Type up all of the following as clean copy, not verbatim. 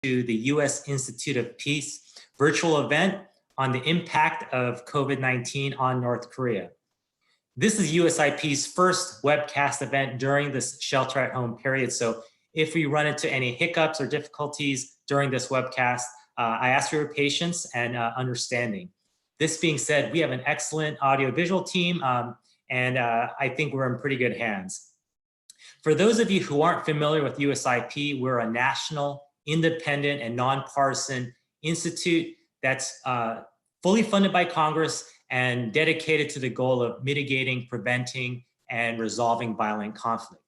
to the U.S. Institute of Peace virtual event on the impact of COVID-19 on North Korea. This is USIP's first webcast event during this shelter at home period. So if we run into any hiccups or difficulties during this webcast, I ask for your patience and understanding. This being said, we have an excellent audiovisual team, and I think we're in pretty good hands. For those of you who aren't familiar with USIP, we're a national, independent, and nonpartisan institute that's fully funded by Congress and dedicated to the goal of mitigating, preventing, and resolving violent conflict.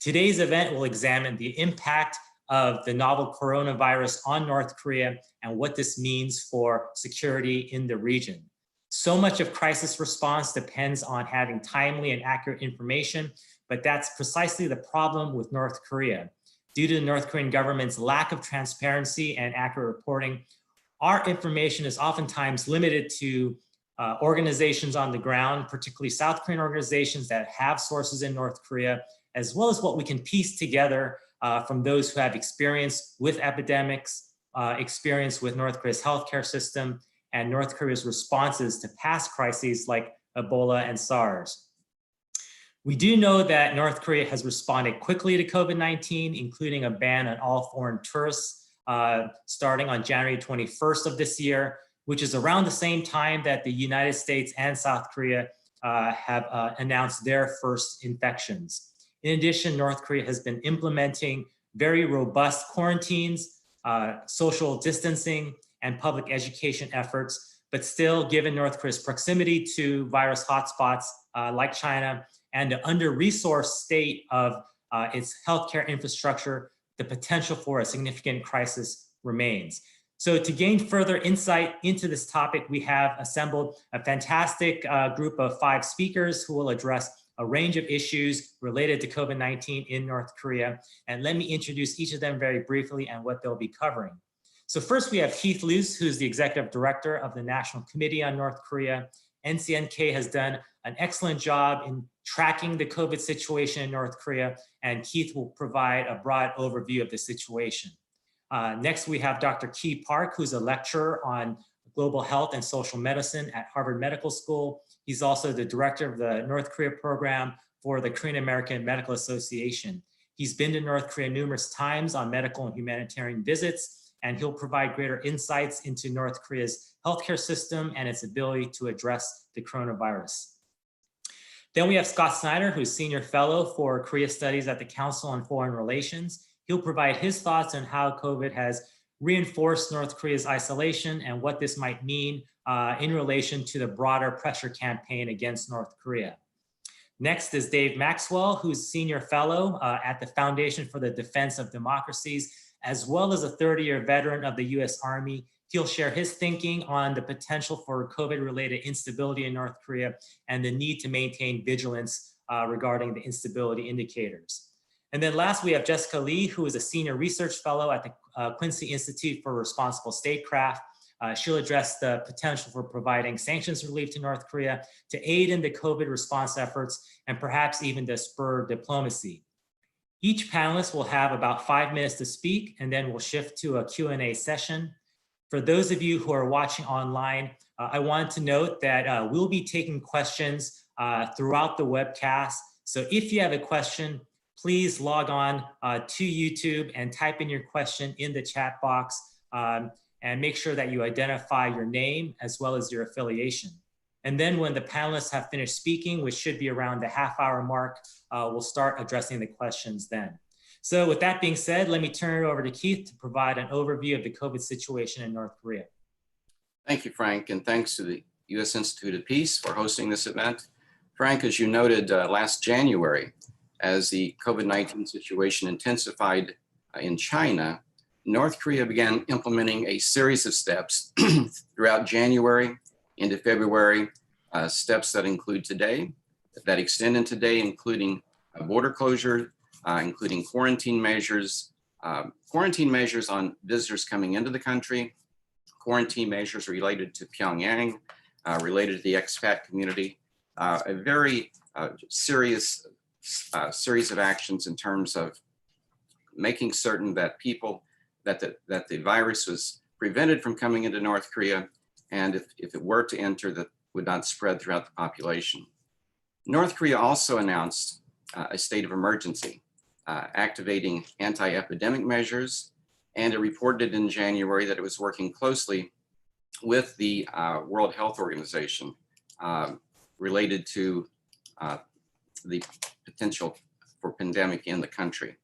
Today's event will examine the impact of the novel coronavirus on North Korea and what this means for security in the region. So much of crisis response depends on having timely and accurate information, but that's precisely the problem with North Korea. Due to the North Korean government's lack of transparency and accurate reporting, our information is oftentimes limited to organizations on the ground, particularly South Korean organizations that have sources in North Korea, as well as what we can piece together from those who have experience with epidemics, experience with North Korea's healthcare system, and North Korea's responses to past crises like Ebola and SARS. We do know that North Korea has responded quickly to COVID-19, including a ban on all foreign tourists starting on January 21st of this year, which is around the same time that the United States and South Korea have announced their first infections. In addition, North Korea has been implementing very robust quarantines, social distancing, and public education efforts, but still, given North Korea's proximity to virus hotspots like China and the under-resourced state of its healthcare infrastructure, the potential for a significant crisis remains. So to gain further insight into this topic, we have assembled a fantastic group of 5 speakers who will address a range of issues related to COVID-19 in North Korea. And let me introduce each of them very briefly and what they'll be covering. So first we have Keith Luce, who's the Executive Director of the National Committee on North Korea. NCNK has done an excellent job in tracking the COVID situation in North Korea, and Keith will provide a broad overview of the situation. Next, we have Dr. Ki Park, who's a lecturer on global health and social medicine at Harvard Medical School. He's also the director of the North Korea program for the Korean American Medical Association. He's been to North Korea numerous times on medical and humanitarian visits, and he'll provide greater insights into North Korea's healthcare system and its ability to address the coronavirus. Then we have Scott Snyder, who's Senior Fellow for Korea Studies at the Council on Foreign Relations. He'll provide his thoughts on how COVID has reinforced North Korea's isolation and what this might mean in relation to the broader pressure campaign against North Korea. Next is Dave Maxwell, who's Senior Fellow at the Foundation for the Defense of Democracies, as well as a 30-year veteran of the US Army. He'll share his thinking on the potential for COVID-related instability in North Korea and the need to maintain vigilance regarding the instability indicators. And then last, we have Jessica Lee, who is a Senior Research Fellow at the Quincy Institute for Responsible Statecraft. She'll address the potential for providing sanctions relief to North Korea to aid in the COVID response efforts and perhaps even to spur diplomacy. Each panelist will have about 5 minutes to speak, and then we'll shift to a Q&A session. For those of you who are watching online, I want to note that we'll be taking questions throughout the webcast. So if you have a question, please log on to YouTube and type in your question in the chat box and make sure that you identify your name as well as your affiliation. And then when the panelists have finished speaking, which should be around the half-hour mark, we'll start addressing the questions then. So with that being said, let me turn it over to Keith to provide an overview of the COVID situation in North Korea. Thank you, Frank, and thanks to the U.S. Institute of Peace for hosting this event. Frank, as you noted last January, as the COVID-19 situation intensified in China, North Korea began implementing a series of steps throughout January into February, steps that include today, that extend in today, including border closure, including quarantine measures on visitors coming into the country, quarantine measures related to Pyongyang, related to the expat community, a very serious series of actions in terms of making certain that people that the virus was prevented from coming into North Korea, and if it were to enter, that would not spread throughout the population. North Korea also announced a state of emergency, activating anti-epidemic measures, and it reported in January that it was working closely with the World Health Organization related to the potential for pandemic in the country.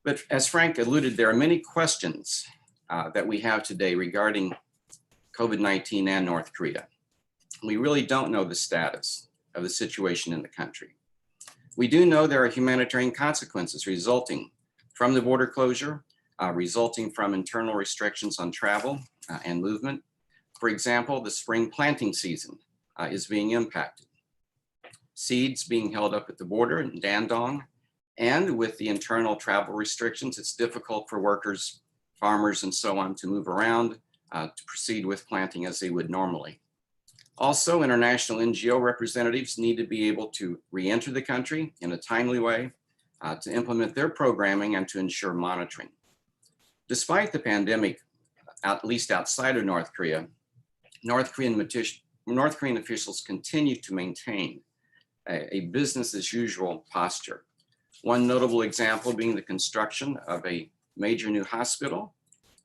But as Frank alluded, there are many questions that we have today regarding COVID-19 and North Korea. We really don't know the status of the situation in the country. We do know there are humanitarian consequences resulting from the border closure, resulting from internal restrictions on travel and movement. For example, the spring planting season is being impacted. Seeds being held up at the border in Dandong, and with the internal travel restrictions, it's difficult for workers, farmers, and so on to move around to proceed with planting as they would normally. Also, international NGO representatives need to be able to re-enter the country in a timely way to implement their programming and to ensure monitoring. Despite the pandemic, at least outside of North Korea, North Korean officials continue to maintain a business as usual posture. One notable example being the construction of a major new hospital,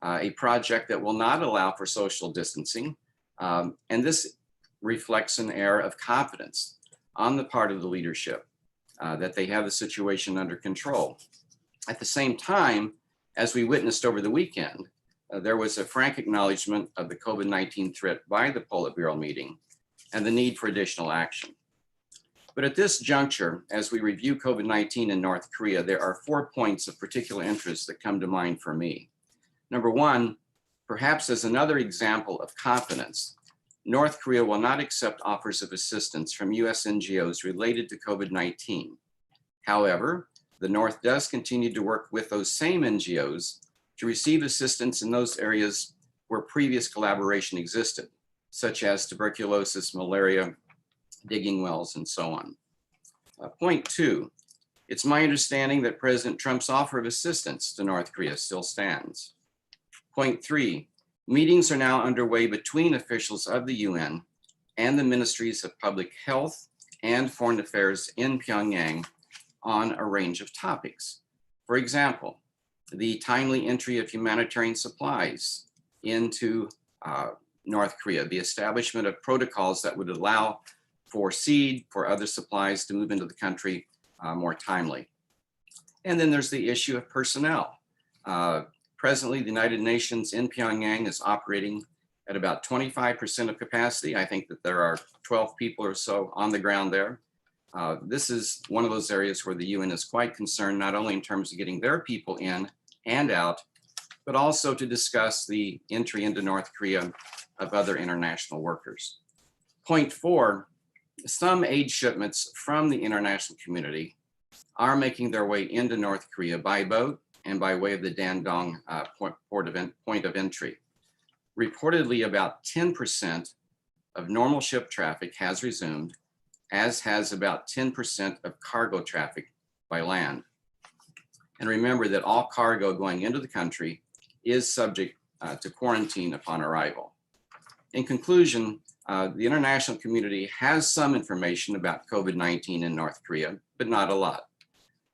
a project that will not allow for social distancing. And this reflects an air of confidence on the part of the leadership that they have the situation under control. At the same time, as we witnessed over the weekend, there was a frank acknowledgement of the COVID-19 threat by the Politburo meeting and the need for additional action. But at this juncture, as we review COVID-19 in North Korea, there are 4 points of particular interest that come to mind for me. Number one, perhaps as another example of confidence, North Korea will not accept offers of assistance from US NGOs related to COVID-19. However, the North does continue to work with those same NGOs to receive assistance in those areas where previous collaboration existed, such as tuberculosis, malaria, digging wells, and so on. Point two, it's my understanding that President Trump's offer of assistance to North Korea still stands. Point three, meetings are now underway between officials of the UN and the Ministries of Public Health and Foreign Affairs in Pyongyang on a range of topics. For example, the timely entry of humanitarian supplies into North Korea, the establishment of protocols that would allow for seed, for other supplies to move into the country more timely. And then there's the issue of personnel. Presently, the United Nations in Pyongyang is operating at about 25% of capacity. I think that there are 12 people or so on the ground there. This is one of those areas where the UN is quite concerned, not only in terms of getting their people in and out, but also to discuss the entry into North Korea of other international workers. Point four, some aid shipments from the international community are making their way into North Korea by boat and by way of the Dandong point of entry. Reportedly, about 10% of normal ship traffic has resumed, as has about 10% of cargo traffic by land. And remember that all cargo going into the country is subject to quarantine upon arrival. In conclusion, the international community has some information about COVID-19 in North Korea, but not a lot.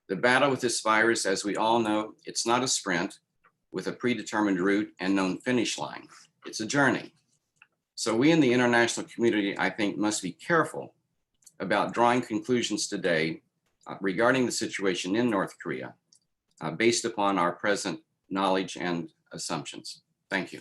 The battle with this virus, as we all know, it's not a sprint with a predetermined route and known finish line. It's a journey. So we in the international community, I think, must be careful about drawing conclusions today regarding the situation in North Korea based upon our present knowledge and assumptions. Thank you.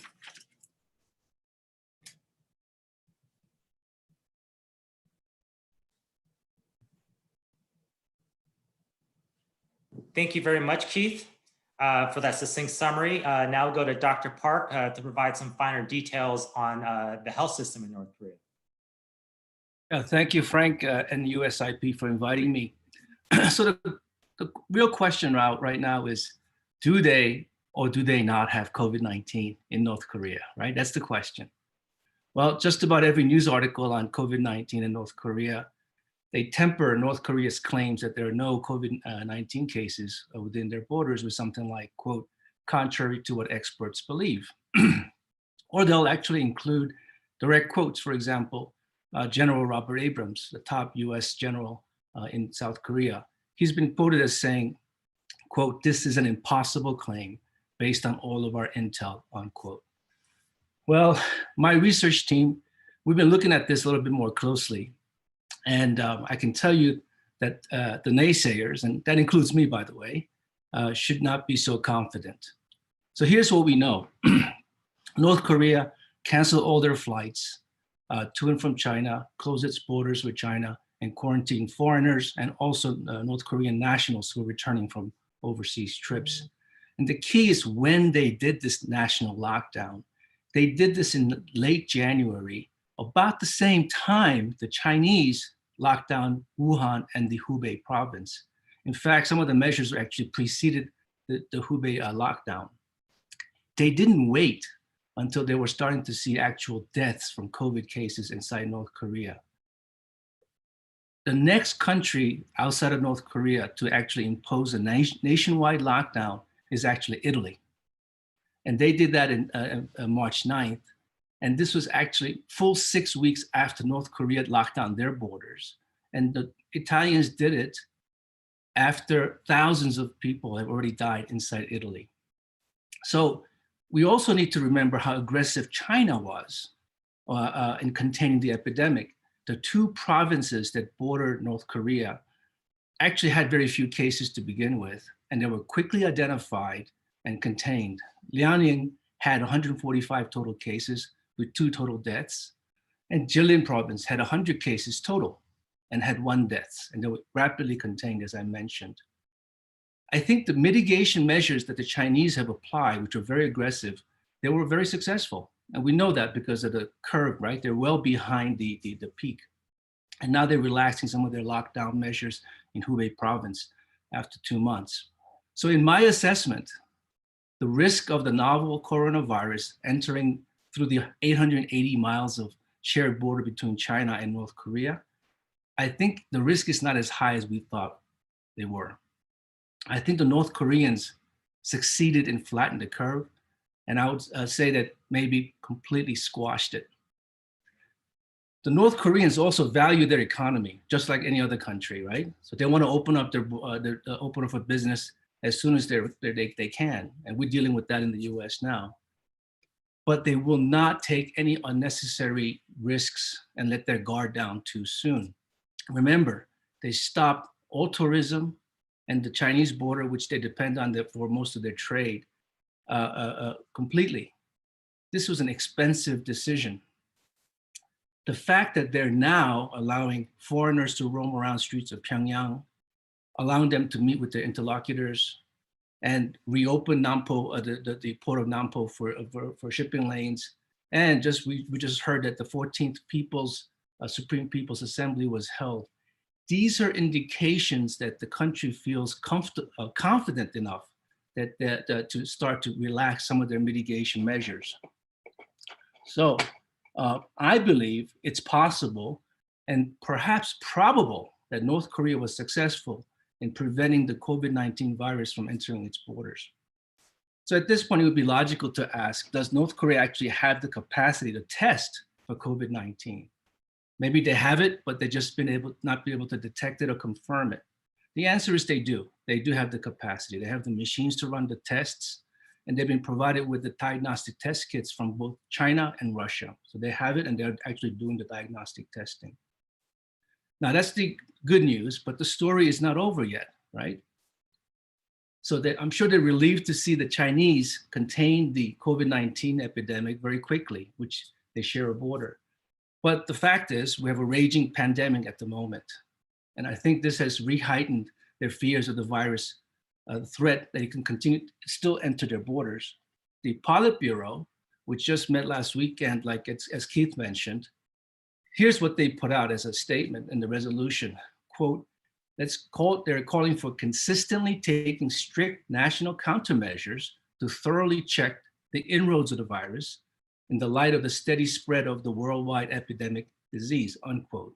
Thank you very much, Keith, for that succinct summary. Now we'll go to Dr. Park to provide some finer details on the health system in North Korea. Thank you, Frank, and USIP for inviting me. So the real question right now is, do they or do they not have COVID-19 in North Korea, right? That's the question. Well, just about every news article on COVID-19 in North Korea, they temper North Korea's claims that there are no COVID-19 cases within their borders with something like, quote, contrary to what experts believe. Or they'll actually include direct quotes. For example, General Robert Abrams, the top US general in South Korea, he's been quoted as saying, quote, "This is an impossible claim based on all of our intel," unquote. Well, my research team, we've been looking at this a little bit more closely. And I can tell you that the naysayers, and that includes me, by the way, should not be so confident. So here's what we know. North Korea canceled all their flights to and from China, closed its borders with China, and quarantined foreigners and also North Korean nationals who are returning from overseas trips. And the key is when they did this national lockdown. They did this in late January, about the same time the Chinese locked down Wuhan and the Hubei province. In fact, some of the measures actually preceded the Hubei lockdown. They didn't wait until they were starting to see actual deaths from COVID cases inside North Korea. The next country outside of North Korea to actually impose a nationwide lockdown is actually Italy. And they did that in March 9th. And this was actually full 6 weeks after North Korea locked down their borders. And the Italians did it after thousands of people have already died inside Italy. So we also need to remember how aggressive China was in containing the epidemic. The two provinces that border North Korea actually had very few cases to begin with, and they were quickly identified and contained. Liaoning had 145 total cases with 2 total deaths, and Jilin province had 100 cases total and had 1 death, and they were rapidly contained, as I mentioned. I think the mitigation measures that the Chinese have applied, which are very aggressive, they were very successful. And we know that because of the curve, right? They're well behind the peak. And now they're relaxing some of their lockdown measures in Hubei province after 2 months. So in my assessment, the risk of the novel coronavirus entering through the 880 miles of shared border between China and North Korea, I think the risk is not as high as we thought they were. I think the North Koreans succeeded in flattening the curve, and I would say that maybe completely squashed it. The North Koreans also value their economy, just like any other country, right? So they want to open up open up for business as soon as they can, and we're dealing with that in the U.S. now. But they will not take any unnecessary risks and let their guard down too soon. Remember, they stopped all tourism and the Chinese border, which they depend on for most of their trade, completely. This was an expensive decision. The fact that they're now allowing foreigners to roam around streets of Pyongyang, allowing them to meet with their interlocutors, and reopen Nampo, the port of Nampo for shipping lanes. And we just heard that the 14th Supreme People's Assembly was held. These are indications that the country feels confident enough that to start to relax some of their mitigation measures. So I believe it's possible and perhaps probable that North Korea was successful in preventing the COVID-19 virus from entering its borders. So at this point, it would be logical to ask, does North Korea actually have the capacity to test for COVID-19? Maybe they have it, but they just not been able to detect it or confirm it. The answer is they do. They do have the capacity. They have the machines to run the tests, and they've been provided with the diagnostic test kits from both China and Russia. So they have it, and they're actually doing the diagnostic testing. Now that's the good news, but the story is not over yet, right? So I'm sure they're relieved to see the Chinese contain the COVID-19 epidemic very quickly, which they share a border. But the fact is, we have a raging pandemic at the moment. And I think this has re-heightened their fears of the virus, the threat that it can continue to still enter their borders. The Politburo, which just met last weekend, like as Keith mentioned, here's what they put out as a statement in the resolution, quote, they're calling for consistently taking strict national countermeasures to thoroughly check the inroads of the virus in the light of the steady spread of the worldwide epidemic disease, unquote.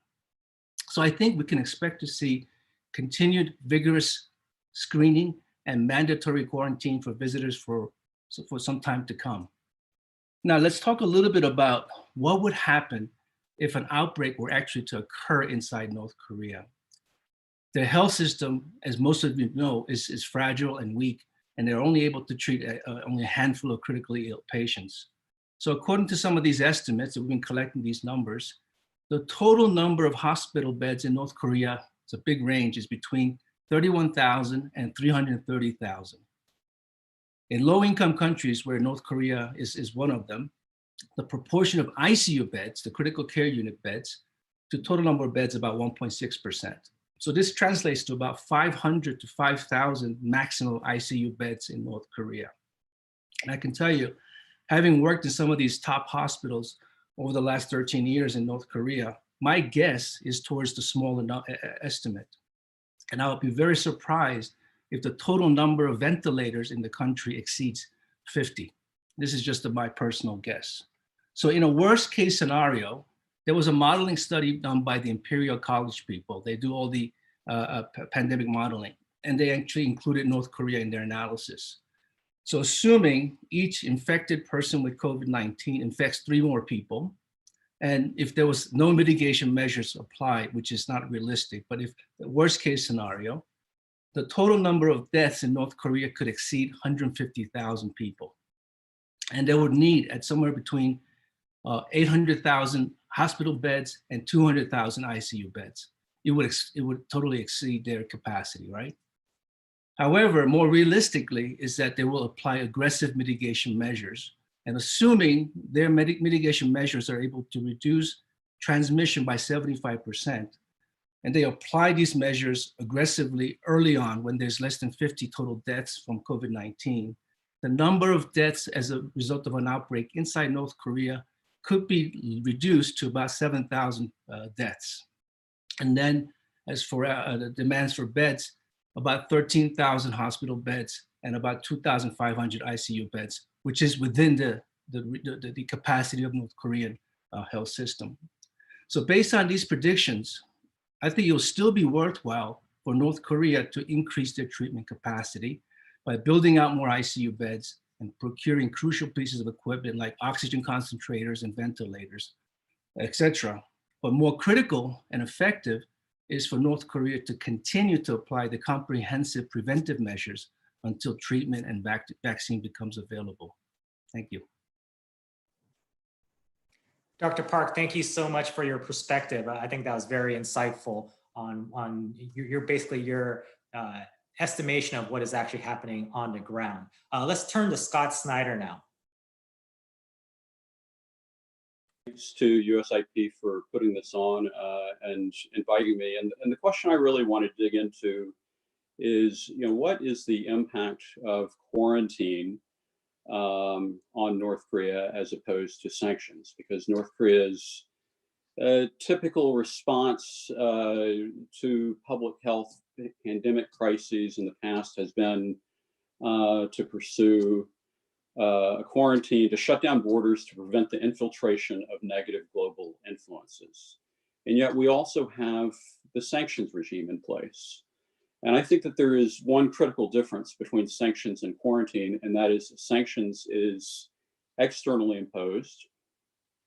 So I think we can expect to see continued vigorous screening and mandatory quarantine for visitors for some time to come. Now, let's talk a little bit about what would happen if an outbreak were actually to occur inside North Korea. The health system, as most of you know, is fragile and weak, and they're only able to treat only a handful of critically ill patients. So according to some of these estimates, we've been collecting these numbers, the total number of hospital beds in North Korea, it's a big range, is between 31,000 and 330,000. In low-income countries, where North Korea is one of them, the proportion of ICU beds, the critical care unit beds, to total number of beds about 1.6%. So this translates to about 500 to 5,000 maximum ICU beds in North Korea. And I can tell you, having worked in some of these top hospitals over the last 13 years in North Korea, my guess is towards the smaller estimate. And I would be very surprised if the total number of ventilators in the country exceeds 50. This is just my personal guess. So in a worst case scenario, there was a modeling study done by the Imperial College people. They do all the pandemic modeling, and they actually included North Korea in their analysis. So assuming each infected person with COVID-19 infects 3 more people, and if there was no mitigation measures applied, which is not realistic, but if the worst case scenario, the total number of deaths in North Korea could exceed 150,000 people. And they would need at somewhere between 800,000 hospital beds and 200,000 ICU beds. It would totally exceed their capacity, right? However, more realistically is that they will apply aggressive mitigation measures, and assuming their mitigation measures are able to reduce transmission by 75%, and they apply these measures aggressively early on when there's less than 50 total deaths from COVID-19, the number of deaths as a result of an outbreak inside North Korea could be reduced to about 7,000 deaths. And then as for the demands for beds, about 13,000 hospital beds and about 2,500 ICU beds, which is within the capacity of North Korean health system. So based on these predictions, I think it'll still be worthwhile for North Korea to increase their treatment capacity by building out more ICU beds and procuring crucial pieces of equipment like oxygen concentrators and ventilators, etc. But more critical and effective is for North Korea to continue to apply the comprehensive preventive measures until treatment and vaccine becomes available. Thank you. Dr. Park, thank you so much for your perspective. I think that was very insightful on your estimation of what is actually happening on the ground. Let's turn to Scott Snyder now. Thanks to USIP for putting this on and inviting me. And the question I really want to dig into is, what is the impact of quarantine on North Korea as opposed to sanctions? Because North Korea's typical response to public health pandemic crises in the past has been to pursue a quarantine, to shut down borders to prevent the infiltration of negative global influences. And yet we also have the sanctions regime in place. And I think that there is one critical difference between sanctions and quarantine, and that is sanctions is externally imposed,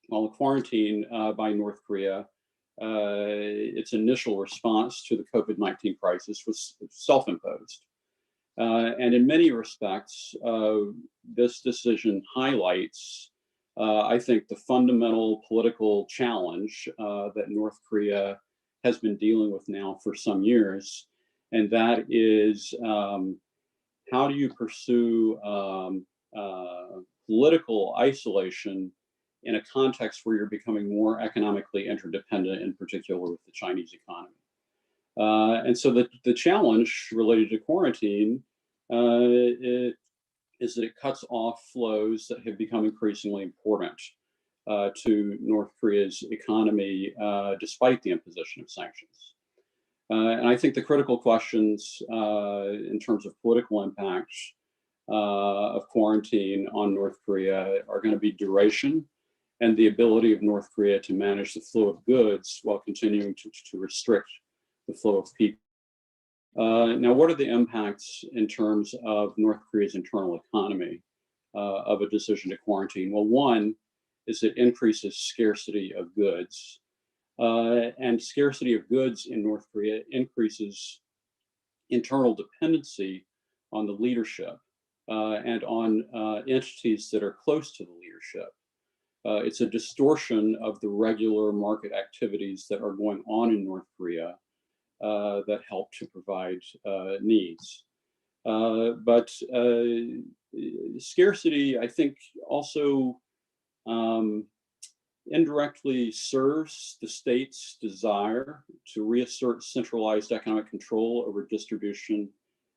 while the quarantine by North Korea, its initial response to the COVID-19 crisis was self-imposed. And in many respects, this decision highlights, I think, the fundamental political challenge that North Korea has been dealing with now for some years. And that is, how do you pursue political isolation in a context where you're becoming more economically interdependent, in particular with the Chinese economy? And so the challenge related to quarantine is that it cuts off flows that have become increasingly important to North Korea's economy, despite the imposition of sanctions. And I think the critical questions in terms of political impact of quarantine on North Korea are going to be duration and the ability of North Korea to manage the flow of goods while continuing to restrict the flow of people. Now, what are the impacts in terms of North Korea's internal economy of a decision to quarantine? Well, one is it increases scarcity of goods. And scarcity of goods in North Korea increases internal dependency on the leadership and on entities that are close to the leadership. It's a distortion of the regular market activities that are going on in North Korea that help to provide needs. But scarcity, I think, also indirectly serves the state's desire to reassert centralized economic control over distribution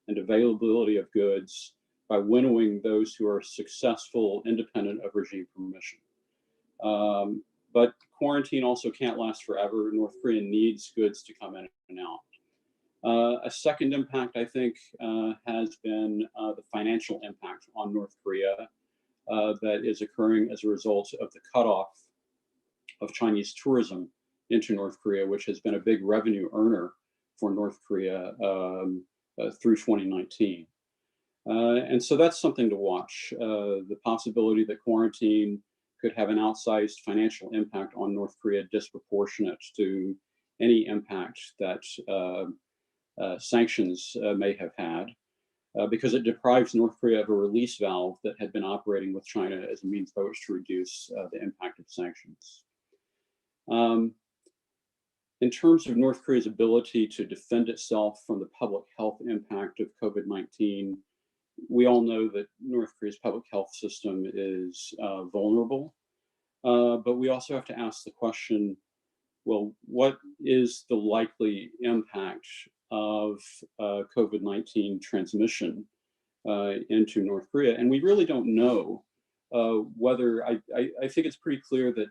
and availability of goods by winnowing those who are successful independent of regime permission. But quarantine also can't last forever. North Korea needs goods to come in and out. A second impact, I think, has been the financial impact on North Korea that is occurring as a result of the cutoff of Chinese tourism into North Korea, which has been a big revenue earner for North Korea through 2019. And so that's something to watch. The possibility that quarantine could have an outsized financial impact on North Korea disproportionate to any impact that sanctions may have had, because it deprives North Korea of a release valve that had been operating with China as a means by which to reduce the impact of sanctions. In terms of North Korea's ability to defend itself from the public health impact of COVID-19, we all know that North Korea's public health system is vulnerable, but we also have to ask the question, well, what is the likely impact of COVID-19 transmission into North Korea? And we really don't know whether, I think it's pretty clear that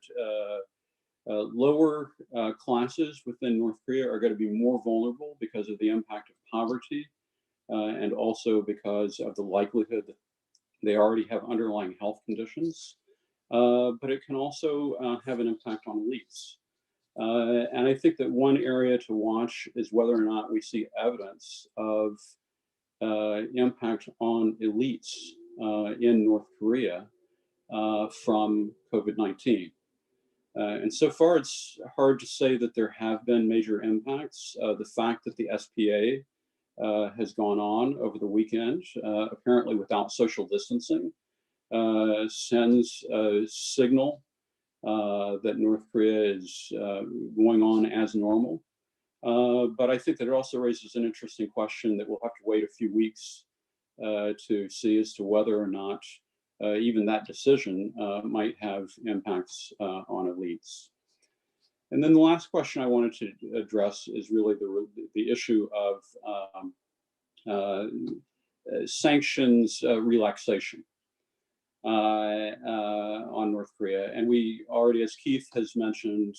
lower classes within North Korea are going to be more vulnerable because of the impact of poverty and also because of the likelihood that they already have underlying health conditions. But it can also have an impact on elites. And I think that one area to watch is whether or not we see evidence of impact on elites in North Korea from COVID-19. And so far, it's hard to say that there have been major impacts. The fact that the SPA has gone on over the weekend, apparently without social distancing, sends a signal that North Korea is going on as normal. But I think that it also raises an interesting question that we'll have to wait a few weeks to see as to whether or not even that decision might have impacts on elites. And then the last question I wanted to address is really the issue of sanctions relaxation on North Korea. And we already, as Keith has mentioned,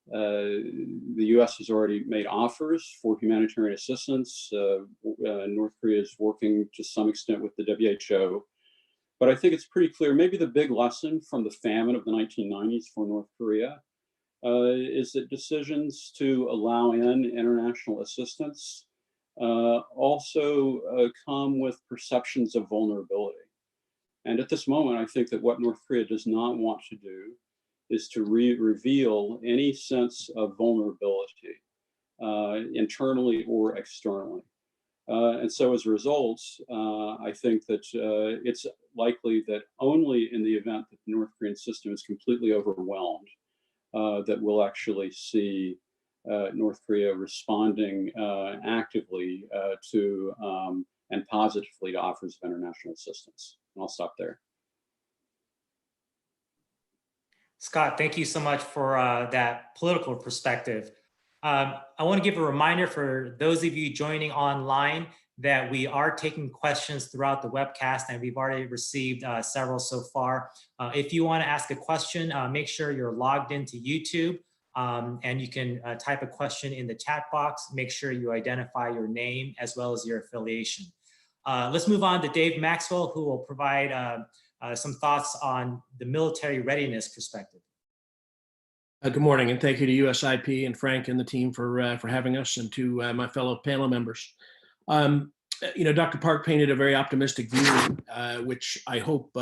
the US has already made offers for humanitarian assistance. North Korea is working to some extent with the WHO. But I think it's pretty clear, maybe the big lesson from the famine of the 1990s for North Korea is that decisions to allow in international assistance also come with perceptions of vulnerability. And at this moment, I think that what North Korea does not want to do is to reveal any sense of vulnerability internally or externally. And so as a result, I think that it's likely that only in the event that the North Korean system is completely overwhelmed, that we'll actually see North Korea responding actively to and positively to offers of international assistance. And I'll stop there. Scott, thank you so much for that political perspective. I want to give a reminder for those of you joining online that we are taking questions throughout the webcast, and we've already received several so far. If you want to ask a question, make sure you're logged into YouTube, and you can type a question in the chat box. Make sure you identify your name as well as your affiliation. Let's move on to Dave Maxwell, who will provide some thoughts on the military readiness perspective. Good morning, and thank you to USIP and Frank and the team for having us, and to my fellow panel members. Dr. Park painted a very optimistic view, which I hope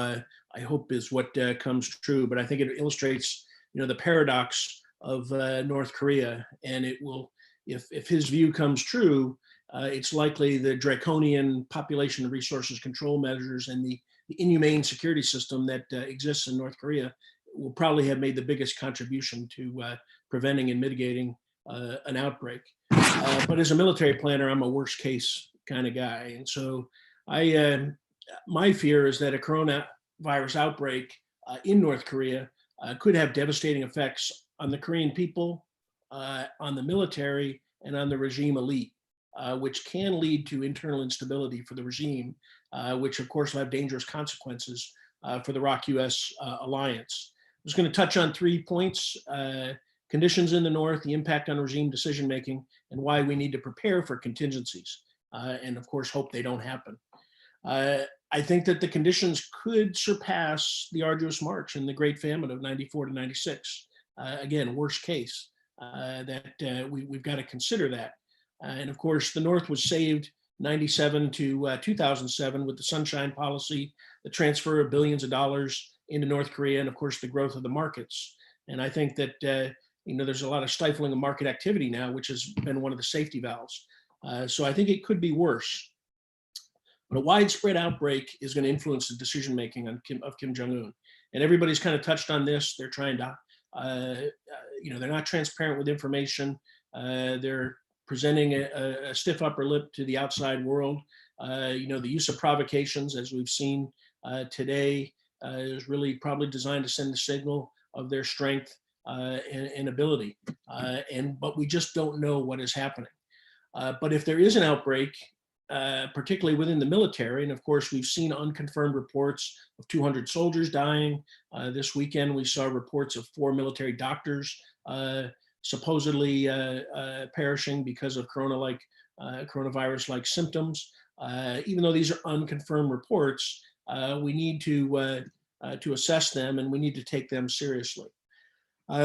is what comes true. But I think it illustrates, the paradox of North Korea, and it will, if his view comes true, it's likely the draconian population and resources control measures and the inhumane security system that exists in North Korea will probably have made the biggest contribution to preventing and mitigating an outbreak. But as a military planner, I'm a worst case kind of guy. And so my fear is that a coronavirus outbreak in North Korea could have devastating effects on the Korean people, on the military, and on the regime elite, which can lead to internal instability for the regime, which of course will have dangerous consequences for the ROK-US alliance. I'm just going to touch on 3 points: conditions in the North, the impact on regime decision-making, and why we need to prepare for contingencies, and of course hope they don't happen. I think that the conditions could surpass the arduous march in the Great Famine of 94 to 96. Again, worst case, that we've got to consider that. And of course, the North was saved 97 to 2007 with the Sunshine Policy, the transfer of billions of dollars into North Korea, and of course the growth of the markets. And I think that there's a lot of stifling of market activity now, which has been one of the safety valves. So I think it could be worse. But a widespread outbreak is going to influence the decision making of Kim Jong-un. And everybody's kind of touched on this. They're trying to, they're not transparent with information. They're presenting a stiff upper lip to the outside world. The use of provocations, as we've seen today, is really probably designed to send the signal of their strength and ability. But we just don't know what is happening. But if there is an outbreak, particularly within the military, and of course we've seen unconfirmed reports of 200 soldiers dying. This weekend we saw reports of 4 military doctors supposedly perishing because of coronavirus-like symptoms. Even though these are unconfirmed reports, we need to assess them, and we need to take them seriously.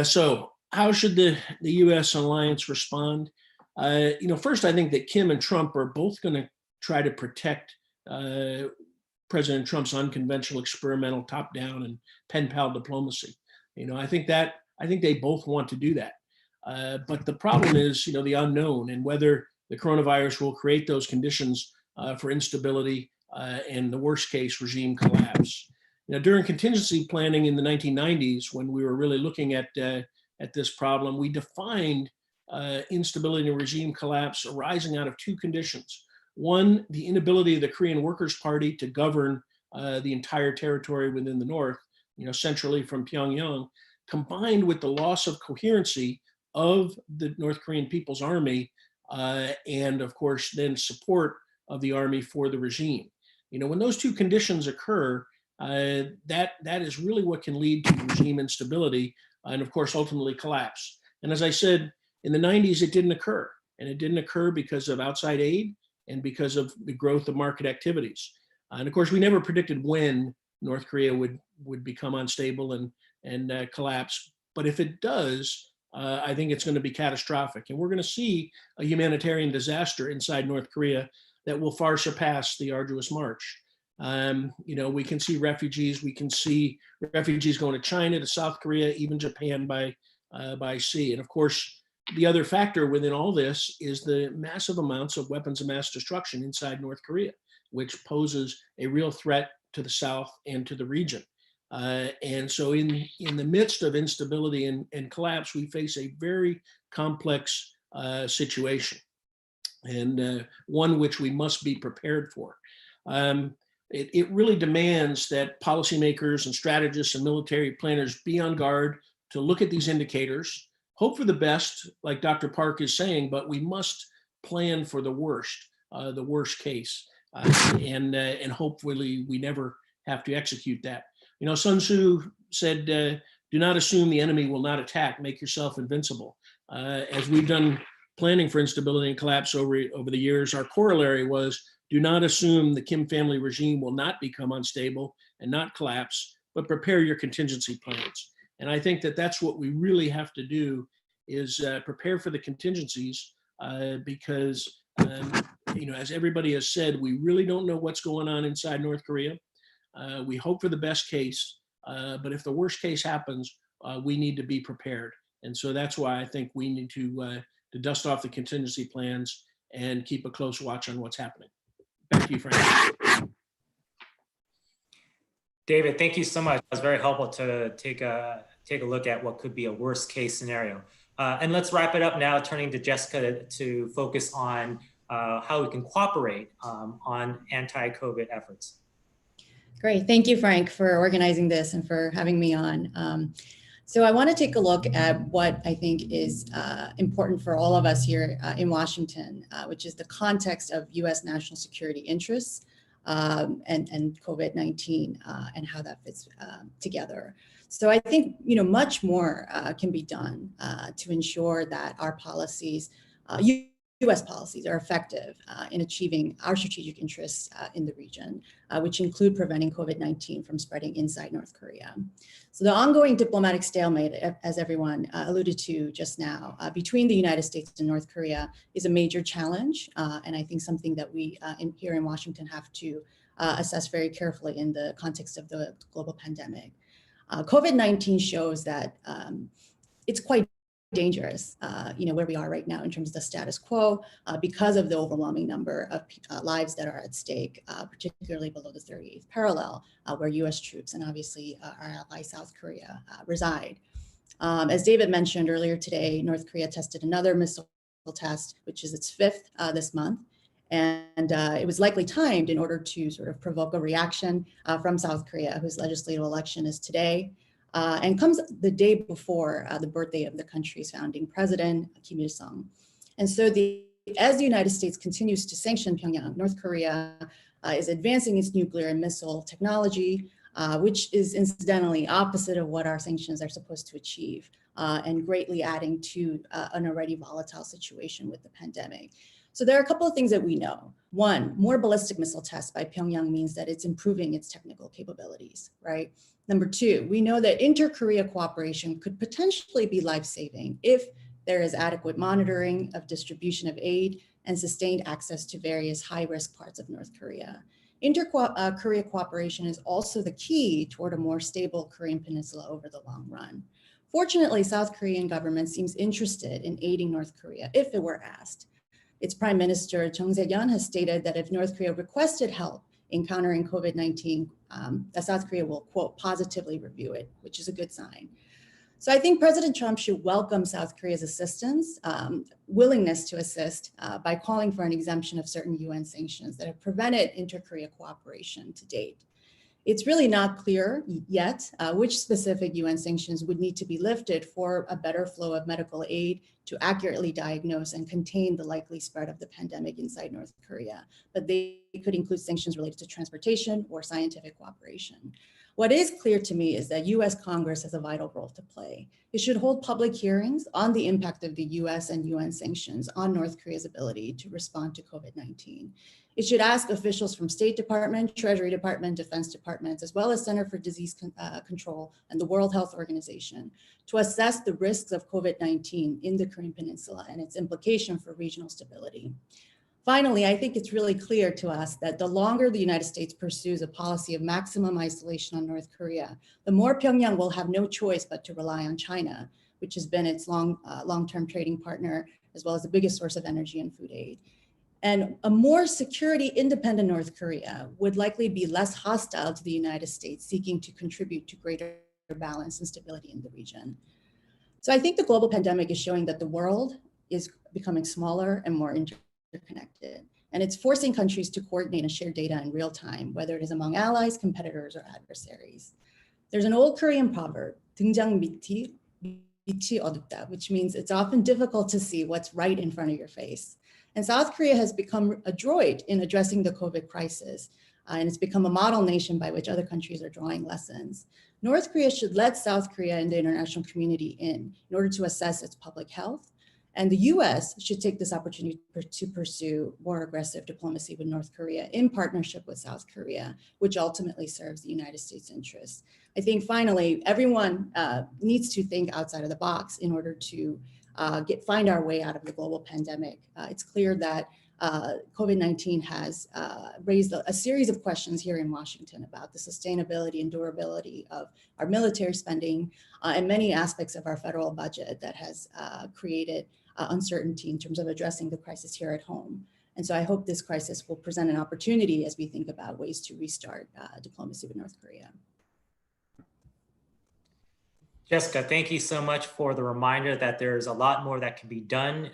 So how should the U.S. alliance respond? First, I think that Kim and Trump are both going to try to protect President Trump's unconventional, experimental, top-down, and pen pal diplomacy. I think they both want to do that. But the problem is, the unknown, and whether the coronavirus will create those conditions for instability and the worst case regime collapse. During contingency planning in the 1990s, when we were really looking at this problem, we defined instability and regime collapse arising out of 2 conditions. One, the inability of the Korean Workers' Party to govern the entire territory within the North, centrally from Pyongyang, combined with the loss of coherency of the North Korean People's Army, and of course then support of the army for the regime. When those 2 conditions occur, that is really what can lead to regime instability and of course ultimately collapse. And as I said, in the 90s, it didn't occur. And it didn't occur because of outside aid and because of the growth of market activities. And of course, we never predicted when North Korea would become unstable and collapse. But if it does, I think it's going to be catastrophic. And we're going to see a humanitarian disaster inside North Korea that will far surpass the arduous march. We can see refugees. We can see refugees going to China, to South Korea, even Japan by sea. And of course, the other factor within all this is the massive amounts of weapons of mass destruction inside North Korea, which poses a real threat to the South and to the region. And so in the midst of instability and collapse, we face a very complex situation, and one which we must be prepared for. It really demands that policymakers and strategists and military planners be on guard to look at these indicators, hope for the best, like Dr. Park is saying, but we must plan for the worst case, and hopefully we never have to execute that. Sun Tzu said, do not assume the enemy will not attack, make yourself invincible. As we've done planning for instability and collapse over the years, our corollary was, do not assume the Kim family regime will not become unstable and not collapse, but prepare your contingency plans. And I think that that's what we really have to do is prepare for the contingencies because, as everybody has said, we really don't know what's going on inside North Korea. We hope for the best case, but if the worst case happens, we need to be prepared. And so that's why I think we need to dust off the contingency plans and keep a close watch on what's happening. Back to you, Frank. David, thank you so much. It was very helpful to take a look at what could be a worst case scenario. And let's wrap it up now, turning to Jessica to focus on how we can cooperate on anti-COVID efforts. Great. Thank you, Frank, for organizing this and for having me on. So I want to take a look at what I think is important for all of us here in Washington, which is the context of U.S. national security interests and COVID-19 and how that fits together. So I think much more can be done to ensure that our policies, U.S. policies, are effective in achieving our strategic interests in the region, which include preventing COVID-19 from spreading inside North Korea. So the ongoing diplomatic stalemate, as everyone alluded to just now, between the United States and North Korea is a major challenge, and I think something that we here in Washington have to assess very carefully in the context of the global pandemic. COVID-19 shows that it's quite dangerous, where we are right now in terms of the status quo, because of the overwhelming number of lives that are at stake, particularly below the 38th parallel, where U.S. troops and obviously our ally South Korea reside. As David mentioned earlier today, North Korea tested another missile test, which is its fifth this month. And it was likely timed in order to sort of provoke a reaction from South Korea, whose legislative election is today. And comes the day before the birthday of the country's founding president, Kim Il-sung. And so as the United States continues to sanction Pyongyang, North Korea is advancing its nuclear and missile technology, which is incidentally opposite of what our sanctions are supposed to achieve, and greatly adding to an already volatile situation with the pandemic. So there are a couple of things that we know. One, more ballistic missile tests by Pyongyang means that it's improving its technical capabilities, right? Number two, we know that inter-Korea cooperation could potentially be life-saving if there is adequate monitoring of distribution of aid and sustained access to various high-risk parts of North Korea. Inter-Korea cooperation is also the key toward a more stable Korean peninsula over the long run. Fortunately, South Korean government seems interested in aiding North Korea if it were asked. Its Prime Minister Chung Se-yeon has stated that if North Korea requested help in countering COVID-19, that South Korea will, quote, positively review it, which is a good sign. So I think President Trump should welcome South Korea's assistance, willingness to assist by calling for an exemption of certain UN sanctions that have prevented inter-Korea cooperation to date. It's really not clear yet which specific UN sanctions would need to be lifted for a better flow of medical aid to accurately diagnose and contain the likely spread of the pandemic inside North Korea. But they could include sanctions related to transportation or scientific cooperation. What is clear to me is that US Congress has a vital role to play. It should hold public hearings on the impact of the US and UN sanctions on North Korea's ability to respond to COVID-19. It should ask officials from State Department, Treasury Department, Defense Departments, as well as Center for Disease Control and the World Health Organization to assess the risks of COVID-19 in the Korean Peninsula and its implication for regional stability. Finally, I think it's really clear to us that the longer the United States pursues a policy of maximum isolation on North Korea, the more Pyongyang will have no choice but to rely on China, which has been its long-term trading partner, as well as the biggest source of energy and food aid. And a more security-independent North Korea would likely be less hostile to the United States, seeking to contribute to greater balance and stability in the region. So I think the global pandemic is showing that the world is becoming smaller and more interconnected, and it's forcing countries to coordinate and share data in real time, whether it is among allies, competitors, or adversaries. There's an old Korean proverb, 등장 밑이 어둡다, which means it's often difficult to see what's right in front of your face. And South Korea has become adroit in addressing the COVID crisis, and it's become a model nation by which other countries are drawing lessons. North Korea should let South Korea and the international community in order to assess its public health And the US should take this opportunity to pursue more aggressive diplomacy with North Korea in partnership with South Korea, which ultimately serves the United States' interests. I think finally, everyone needs to think outside of the box in order to find our way out of the global pandemic. It's clear that COVID-19 has raised a series of questions here in Washington about the sustainability and durability of our military spending and many aspects of our federal budget that has created uncertainty in terms of addressing the crisis here at home. And so I hope this crisis will present an opportunity as we think about ways to restart diplomacy with North Korea. Jessica, thank you so much for the reminder that there's a lot more that can be done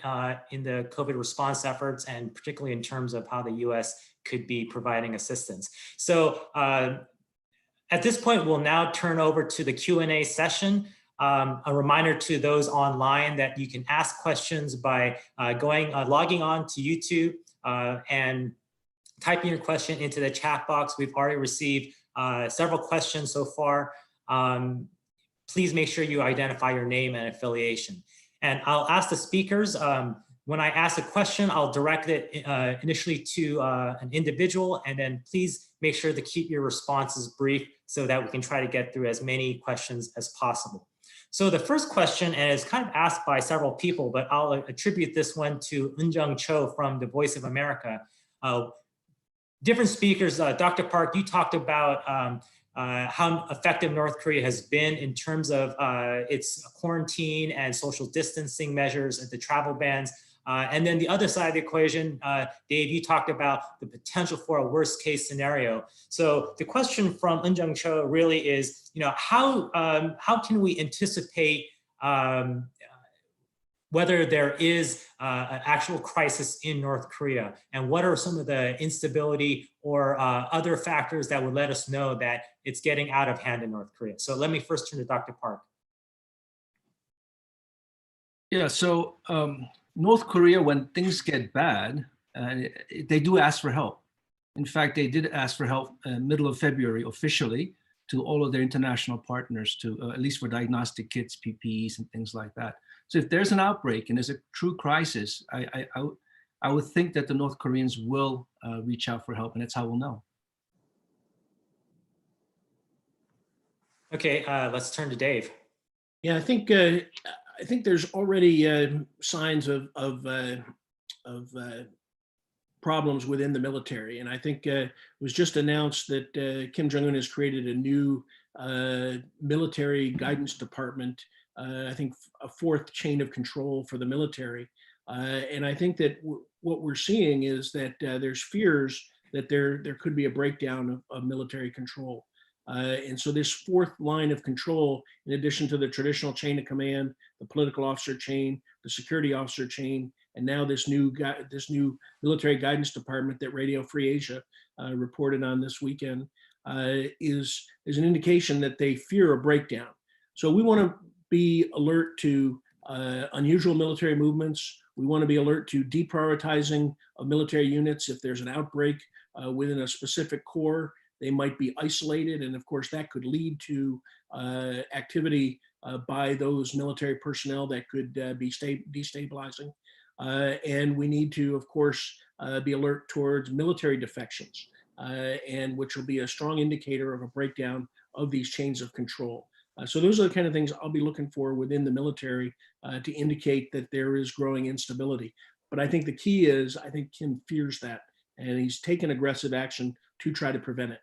in the COVID response efforts, and particularly in terms of how the US could be providing assistance. So at this point, we'll now turn over to the Q&A session. A reminder to those online that you can ask questions by logging on to YouTube and typing your question into the chat box. We've already received several questions so far. Please make sure you identify your name and affiliation. And I'll ask the speakers, when I ask a question, I'll direct it initially to an individual, and then please make sure to keep your responses brief so that we can try to get through as many questions as possible. So the first question, and it's kind of asked by several people, but I'll attribute this one to Eun-Jung Cho from the Voice of America. Different speakers, Dr. Park, you talked about how effective North Korea has been in terms of its quarantine and social distancing measures and the travel bans. And then the other side of the equation, Dave, you talked about the potential for a worst case scenario. So the question from Eun-Jung Cho really is, how can we anticipate whether there is an actual crisis in North Korea, and what are some of the instability or other factors that would let us know that it's getting out of hand in North Korea? So let me first turn to Dr. Park. Yeah, so North Korea, when things get bad, they do ask for help. In fact, they did ask for help middle of February officially to all of their international partners, to at least for diagnostic kits, PPEs, and things like that. So if there's an outbreak and there's a true crisis, I would think that the North Koreans will reach out for help, and that's how we'll know. Okay, let's turn to Dave. Yeah, I think there's already signs of problems within the military, and I think it was just announced that Kim Jong-un has created a new military guidance department. I think a fourth chain of control for the military, and I think that what we're seeing is that there's fears that there could be a breakdown of military control. And so this fourth line of control, in addition to the traditional chain of command, the political officer chain, the security officer chain, and now this new military guidance department that Radio Free Asia reported on this weekend, is an indication that they fear a breakdown. So we want to be alert to unusual military movements. We want to be alert to deprioritizing of military units. If there's an outbreak within a specific corps, they might be isolated, and of course that could lead to activity by those military personnel that could be destabilizing. And we need to, of course, be alert towards military defections, and which will be a strong indicator of a breakdown of these chains of control. So those are the kind of things I'll be looking for within the military to indicate that there is growing instability. But I think the key is, I think Kim fears that, and he's taken aggressive action to try to prevent it.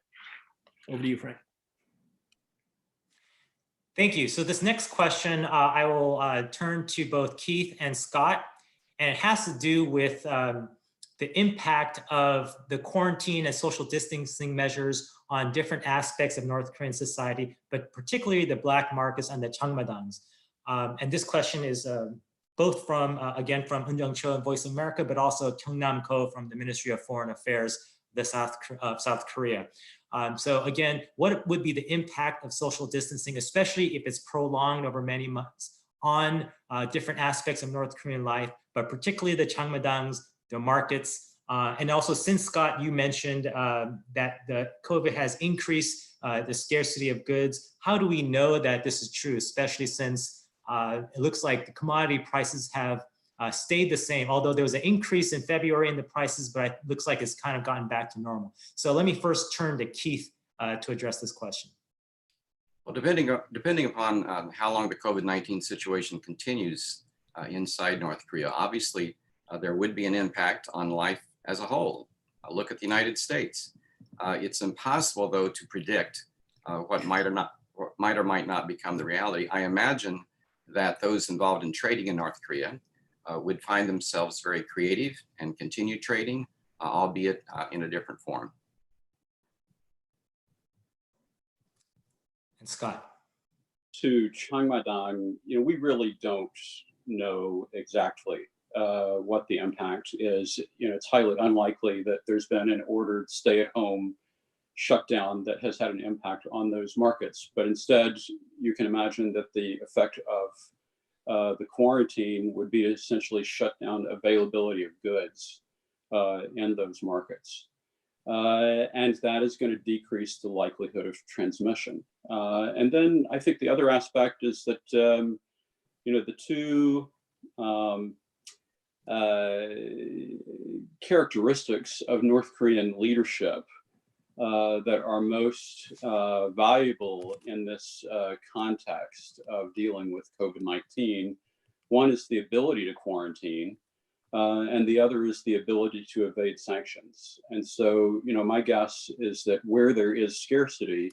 Over to you, Frank. Thank you. So this next question, I will turn to both Keith and Scott, and it has to do with the impact of the quarantine and social distancing measures on different aspects of North Korean society, but particularly the Black markets and the Changmadangs. And this question is both from, again, from Eun-Jung Cho and Voice of America, but also Kyung-Nam Ko from the Ministry of Foreign Affairs of South Korea. So again, what would be the impact of social distancing, especially if it's prolonged over many months, on different aspects of North Korean life, but particularly the Changmadangs, the markets, and also, since Scott, you mentioned that the COVID has increased the scarcity of goods. How do we know that this is true, especially since it looks like the commodity prices have stayed the same, although there was an increase in February in the prices, but it looks like it's kind of gotten back to normal. So let me first turn to Keith to address this question. Well, depending upon how long the COVID-19 situation continues inside North Korea, obviously there would be an impact on life as a whole. Look at the United States. It's impossible, though, to predict what might or might not become the reality. I imagine that those involved in trading in North Korea would find themselves very creative and continue trading, albeit in a different form. And Scott. To Changmadang, we really don't know exactly what the impact is. It's highly unlikely that there's been an ordered stay-at-home shutdown that has had an impact on those markets. But instead, you can imagine that the effect of the quarantine would be to essentially shut down availability of goods in those markets. And that is going to decrease the likelihood of transmission. And then I think the other aspect is that, the two characteristics of North Korean leadership that are most valuable in this context of dealing with COVID-19. One is the ability to quarantine, and the other is the ability to evade sanctions. And so, my guess is that where there is scarcity,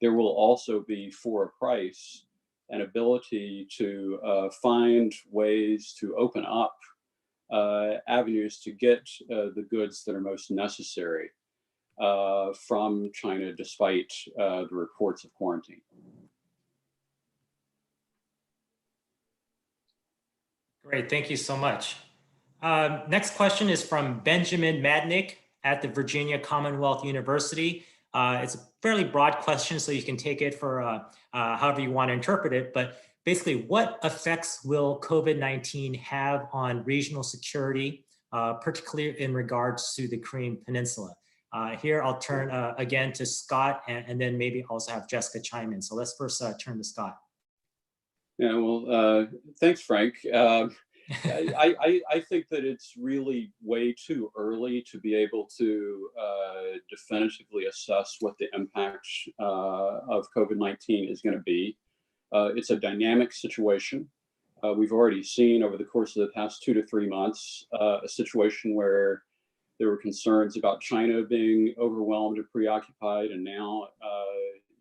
there will also be, for a price, an ability to find ways to open up avenues to get the goods that are most necessary from China, despite the reports of quarantine. Great, thank you so much. Next question is from Benjamin Madnick at the Virginia Commonwealth University. It's a fairly broad question, so you can take it for however you want to interpret it. But basically, what effects will COVID-19 have on regional security, particularly in regards to the Korean Peninsula? Here, I'll turn again to Scott, and then maybe also have Jessica chime in. So let's first turn to Scott. Yeah, well, thanks, Frank. I think that it's really way too early to be able to definitively assess what the impact of COVID-19 is going to be. It's a dynamic situation. We've already seen over the course of the past 2 to 3 months a situation where there were concerns about China being overwhelmed or preoccupied, and now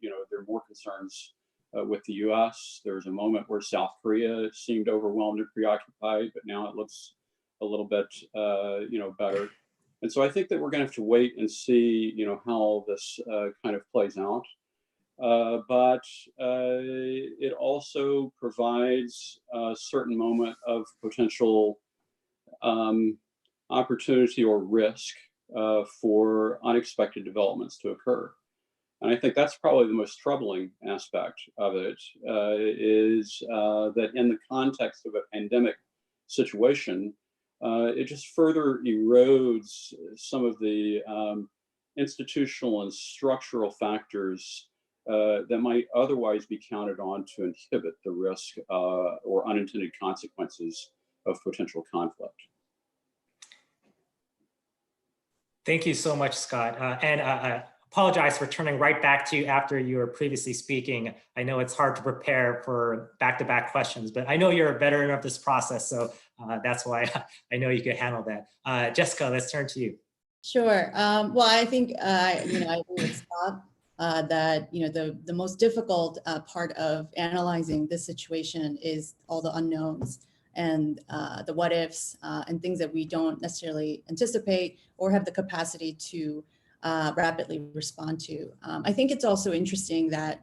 there are more concerns with the U.S. There was a moment where South Korea seemed overwhelmed and preoccupied, but now it looks a little bit, better. And so I think that we're going to have to wait and see, how this kind of plays out. But it also provides a certain moment of potential opportunity or risk for unexpected developments to occur. And I think that's probably the most troubling aspect of it, is that in the context of a pandemic situation, it just further erodes some of the institutional and structural factors that might otherwise be counted on to inhibit the risk or unintended consequences of potential conflict. Thank you so much, Scott. And apologize for turning right back to you after you were previously speaking. I know it's hard to prepare for back-to-back questions, but I know you're a veteran of this process, so that's why I know you could handle that. Jessica, let's turn to you. Sure. Well, I think, I agree with Scott that, the most difficult part of analyzing this situation is all the unknowns and the what ifs and things that we don't necessarily anticipate or have the capacity to rapidly respond to. I think it's also interesting that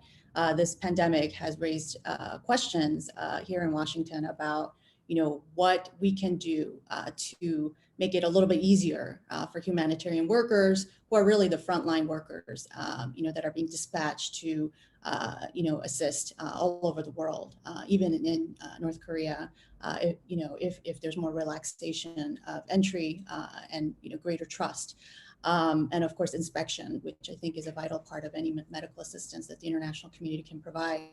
this pandemic has raised questions here in Washington about, what we can do to make it a little bit easier for humanitarian workers who are really the frontline workers, that are being dispatched to, assist all over the world, even in North Korea. If there's more relaxation of entry and greater trust. And of course, inspection, which I think is a vital part of any medical assistance that the international community can provide.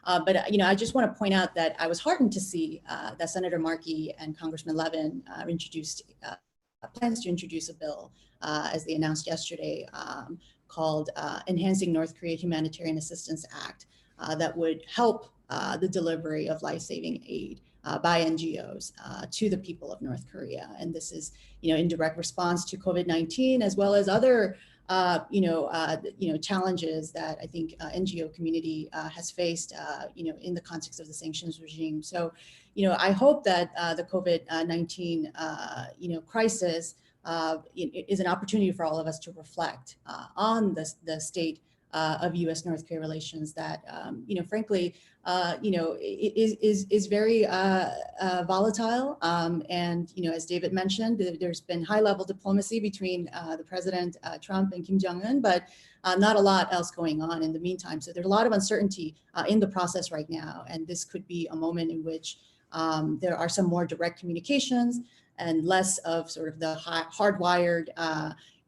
But I just want to point out that I was heartened to see that Senator Markey and Congressman Levin introduced plans to introduce a bill, as they announced yesterday, called Enhancing North Korea Humanitarian Assistance Act, that would help the delivery of life-saving aid by NGOs to the people of North Korea. And this is, in direct response to COVID-19, as well as other, challenges that I think NGO community has faced, in the context of the sanctions regime. So, I hope that the COVID-19, crisis is an opportunity for all of us to reflect on the state of U.S.-North Korea relations that, frankly, is very volatile. And, as David mentioned, there's been high-level diplomacy between the President Trump and Kim Jong-un, but not a lot else going on in the meantime. So there's a lot of uncertainty in the process right now. And this could be a moment in which there are some more direct communications and less of sort of the hardwired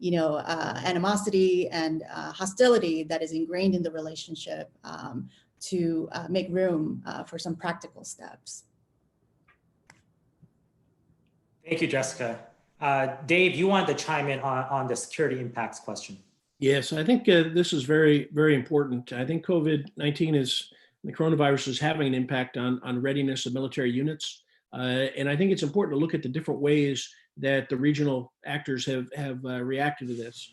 animosity and hostility that is ingrained in the relationship, to make room for some practical steps. Thank you, Jessica. Dave, you wanted to chime in on the security impacts question. Yes, I think this is very, very important. I think COVID-19 the coronavirus is having an impact on readiness of military units. And I think it's important to look at the different ways that the regional actors have reacted to this.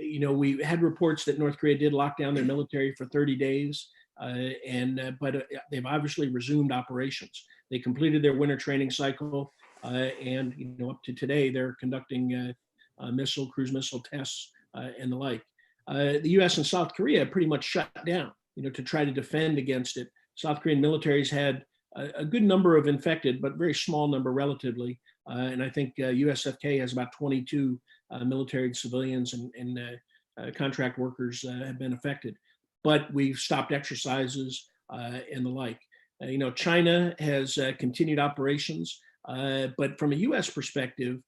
We had reports that North Korea did lock down their military for 30 days, but they've obviously resumed operations. They completed their winter training cycle, and up to today, they're conducting cruise missile tests and the like. The U.S. and South Korea pretty much shut down, to try to defend against it. South Korean militaries had a good number of infected, but very small number relatively. And I think USFK has about 22 military and civilians and contract workers have been affected. But we've stopped exercises and the like. China has continued operations, but from a U.S. perspective,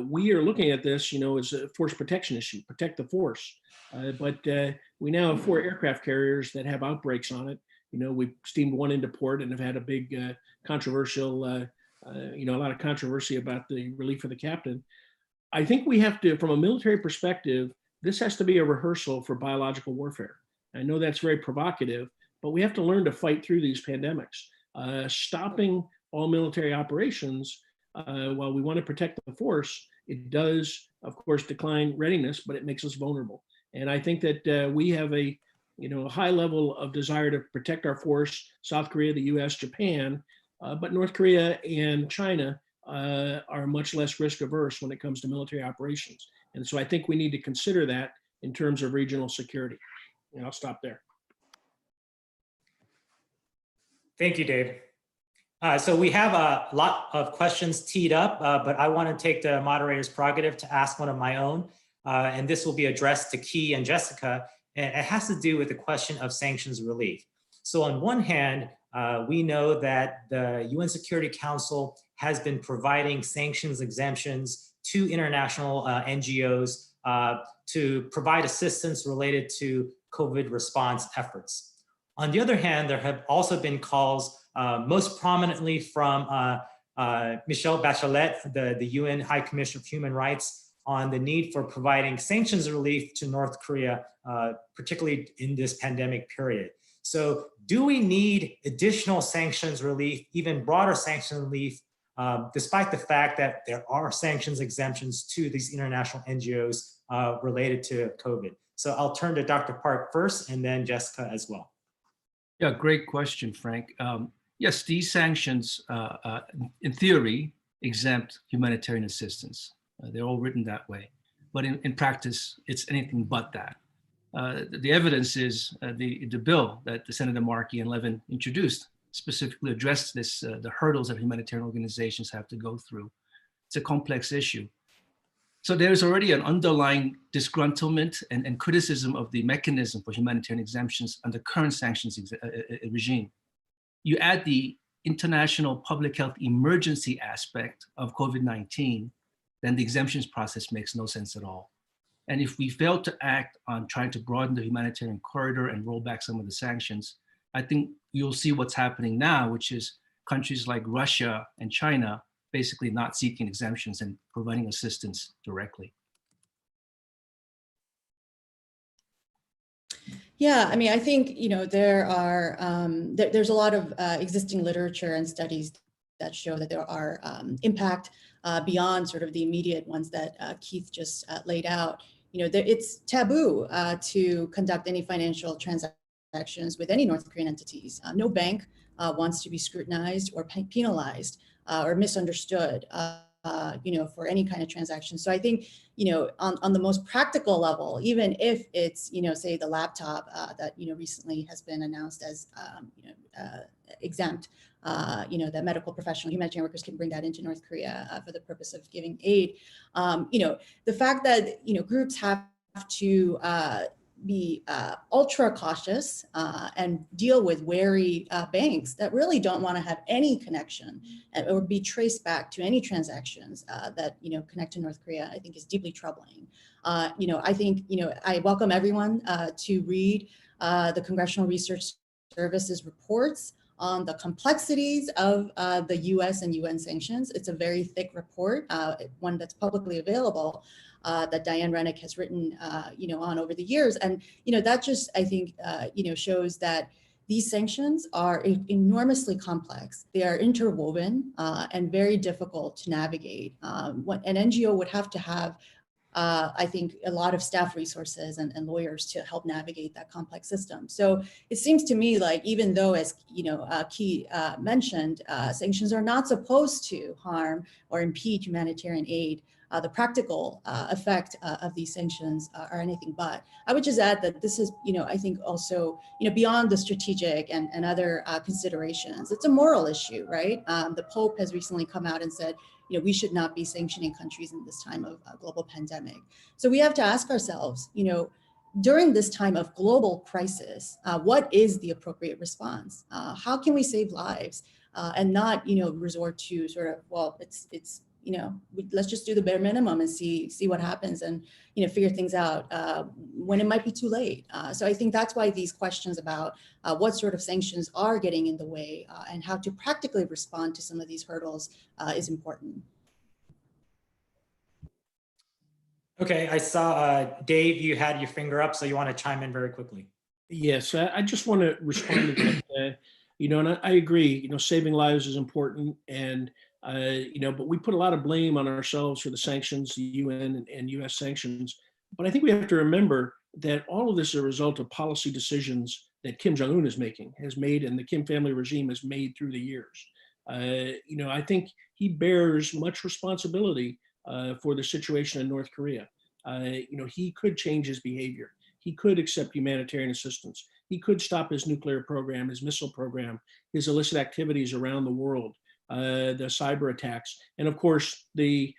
we are looking at this, as a force protection issue, protect the force. But we now have 4 aircraft carriers that have outbreaks on it. We've steamed one into port and have had a big controversial, a lot of controversy about the relief of the captain. I think we have to, from a military perspective, this has to be a rehearsal for biological warfare. I know that's very provocative, but we have to learn to fight through these pandemics. Stopping all military operations, while we want to protect the force, it does, of course, decline readiness, but it makes us vulnerable. And I think that we have a high level of desire to protect our force, South Korea, the US, Japan, but North Korea and China are much less risk averse when it comes to military operations. And so I think we need to consider that in terms of regional security. And I'll stop there. Thank you, Dave. So we have a lot of questions teed up, but I want to take the moderator's prerogative to ask one of my own. And this will be addressed to Key and Jessica. And it has to do with the question of sanctions relief. So on one hand, we know that the UN Security Council has been providing sanctions exemptions to international NGOs to provide assistance related to COVID response efforts. On the other hand, there have also been calls, most prominently from Michelle Bachelet, the UN High Commissioner for Human Rights, on the need for providing sanctions relief to North Korea, particularly in this pandemic period. So do we need additional sanctions relief, even broader sanctions relief, despite the fact that there are sanctions exemptions to these international NGOs related to COVID? So I'll turn to Dr. Park first and then Jessica as well. Yeah, great question, Frank. Yes, these sanctions, in theory, exempt humanitarian assistance. They're all written that way. But in practice, it's anything but that. The evidence is the bill that the Senator Markey and Levin introduced specifically addressed this, the hurdles that humanitarian organizations have to go through. It's a complex issue. So there's already an underlying disgruntlement and criticism of the mechanism for humanitarian exemptions under current sanctions regime. You add the international public health emergency aspect of COVID-19, then the exemptions process makes no sense at all. And if we fail to act on trying to broaden the humanitarian corridor and roll back some of the sanctions, I think you'll see what's happening now, which is countries like Russia and China basically not seeking exemptions and providing assistance directly. Yeah, I mean, I think, there are, there's a lot of existing literature and studies that show that there are impact beyond sort of the immediate ones that Keith just laid out. It's taboo to conduct any financial transactions with any North Korean entities. No bank wants to be scrutinized or penalized or misunderstood, for any kind of transaction. So I think, on the most practical level, even if it's, say the laptop that, recently has been announced as, exempt, that medical professional humanitarian workers can bring that into North Korea for the purpose of giving aid. The fact that, groups have to be ultra cautious and deal with wary banks that really don't want to have any connection or be traced back to any transactions that connect to North Korea, I think is deeply troubling. I think I welcome everyone to read the Congressional Research Service's reports on the complexities of the U.S. and UN sanctions. It's a very thick report, one that's publicly available, that Diane Rennick has written, on over the years. And, that just, I think, shows that these sanctions are enormously complex. They are interwoven and very difficult to navigate. What an NGO would have to have, I think, a lot of staff resources and lawyers to help navigate that complex system. So it seems to me like, even though, as Key mentioned, sanctions are not supposed to harm or impede humanitarian aid, the practical effect of these sanctions are anything but. I would just add that this is, I think also, beyond the strategic and other considerations. It's a moral issue, right? The Pope has recently come out and said, we should not be sanctioning countries in this time of a global pandemic. So we have to ask ourselves, during this time of global crisis, what is the appropriate response? How can we save lives and not, resort to sort of, well, it's let's just do the bare minimum and see what happens and, figure things out when it might be too late. So I think that's why these questions about what sort of sanctions are getting in the way and how to practically respond to some of these hurdles is important. Okay, I saw Dave, you had your finger up, so you want to chime in very quickly. Yes, I just want to respond to that. And I agree, saving lives is important. And, but we put a lot of blame on ourselves for the sanctions, the UN and US sanctions. But I think we have to remember that all of this is a result of policy decisions that Kim Jong-un has made, and the Kim family regime has made through the years. I think he bears much responsibility for the situation in North Korea. He could change his behavior. He could accept humanitarian assistance. He could stop his nuclear program, his missile program, his illicit activities around the world, the cyber attacks, and of course the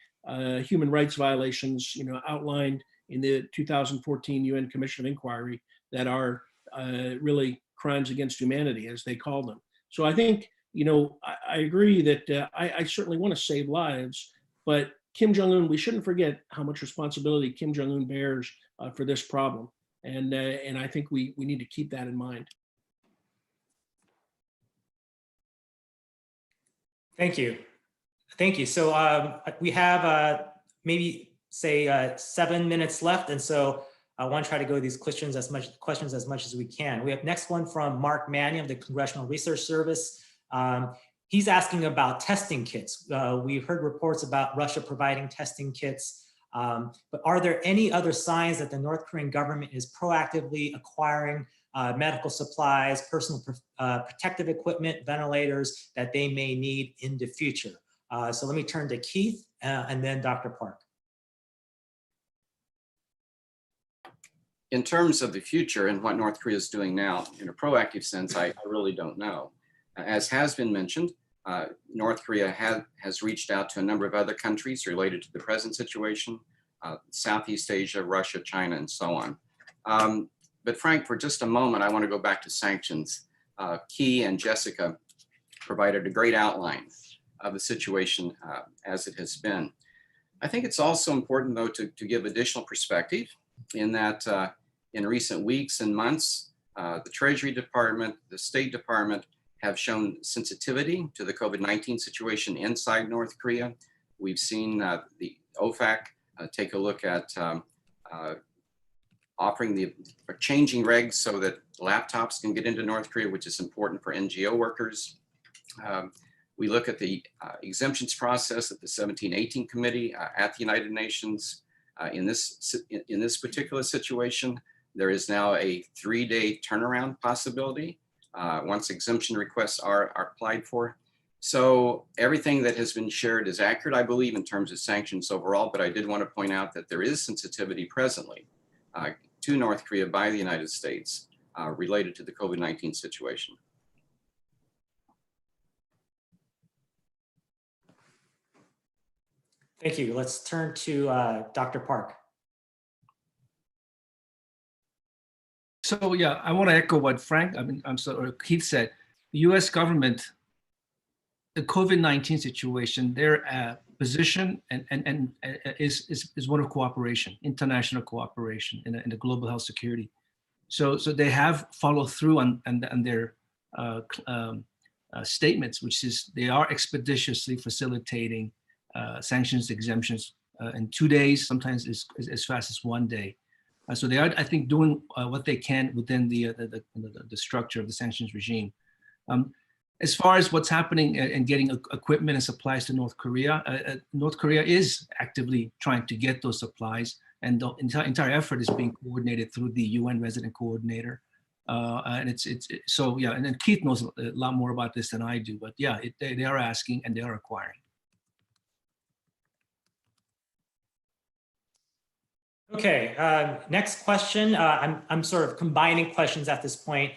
human rights violations, outlined in the 2014 UN Commission of Inquiry that are really crimes against humanity, as they call them. So I think, I agree that I certainly want to save lives, but Kim Jong-un, we shouldn't forget how much responsibility Kim Jong-un bears for this problem. And I think we need to keep that in mind. Thank you. Thank you. So we have maybe say 7 minutes left. And so I want to try to go these questions as much as we can. We have next one from Mark Manning of the Congressional Research Service. He's asking about testing kits. We've heard reports about Russia providing testing kits. But are there any other signs that the North Korean government is proactively acquiring medical supplies, personal protective equipment, ventilators that they may need in the future? So let me turn to Keith and then Dr. Park. In terms of the future and what North Korea is doing now, in a proactive sense, I really don't know. As has been mentioned, North Korea has reached out to a number of other countries related to the present situation, Southeast Asia, Russia, China, and so on. But Frank, for just a moment, I want to go back to sanctions. Key and Jessica provided a great outline of the situation as it has been. I think it's also important, though, to give additional perspective in that in recent weeks and months, the Treasury Department, the State Department have shown sensitivity to the COVID-19 situation inside North Korea. We've seen the OFAC take a look at changing regs so that laptops can get into North Korea, which is important for NGO workers. We look at the exemptions process at the 1718 committee at the United Nations. In this particular situation, there is now a 3-day turnaround possibility once exemption requests are applied for. So everything that has been shared is accurate, I believe, in terms of sanctions overall, but I did want to point out that there is sensitivity presently to North Korea by the United States related to the COVID-19 situation. Thank you. Let's turn to Dr. Park. So yeah, I want to echo what Keith said. The U.S. government, the COVID-19 situation, their position is one of cooperation, international cooperation in the global health security. So they have followed through on their statements, which is they are expeditiously facilitating sanctions exemptions in 2 days, sometimes as fast as 1 day. So they are, I think, doing what they can within the structure of the sanctions regime. As far as what's happening and getting equipment and supplies to North Korea is actively trying to get those supplies, and the entire effort is being coordinated through the UN resident coordinator. And so yeah, and then Keith knows a lot more about this than I do, but yeah, they are asking and they are acquiring. Okay, next question. I'm sort of combining questions at this point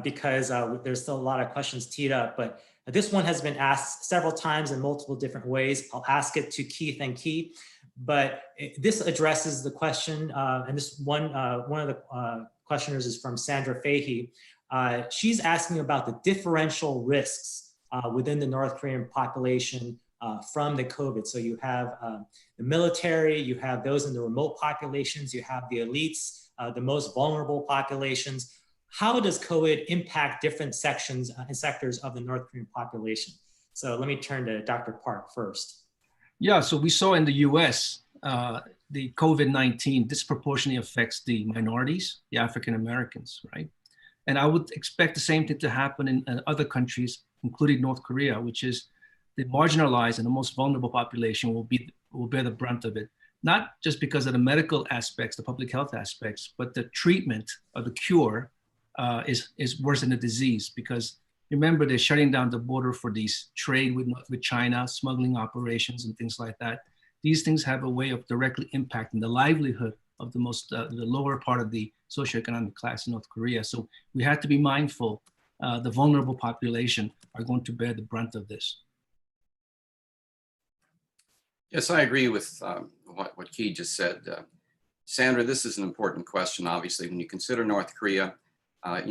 because there's still a lot of questions teed up, but this one has been asked several times in multiple different ways. I'll ask it to Keith and Keith, but this addresses the question, and this one of the questioners is from Sandra Fahey. She's asking about the differential risks within the North Korean population from the COVID. So you have the military, you have those in the remote populations, you have the elites, the most vulnerable populations. How does COVID impact different sections and sectors of the North Korean population? So let me turn to Dr. Park first. Yeah, so we saw in the US, the COVID-19 disproportionately affects the minorities, the African Americans, right? And I would expect the same thing to happen in other countries, including North Korea, which is the marginalized and the most vulnerable population will bear the brunt of it, not just because of the medical aspects, the public health aspects, but the treatment or the cure is worse than the disease. Because remember, they're shutting down the border for these trade with China, smuggling operations and things like that. These things have a way of directly impacting the livelihood of the lower part of the socioeconomic class in North Korea. So we have to be mindful the vulnerable population are going to bear the brunt of this. Yes, I agree with what Keith just said. Sandra, this is an important question, obviously, when you consider North Korea.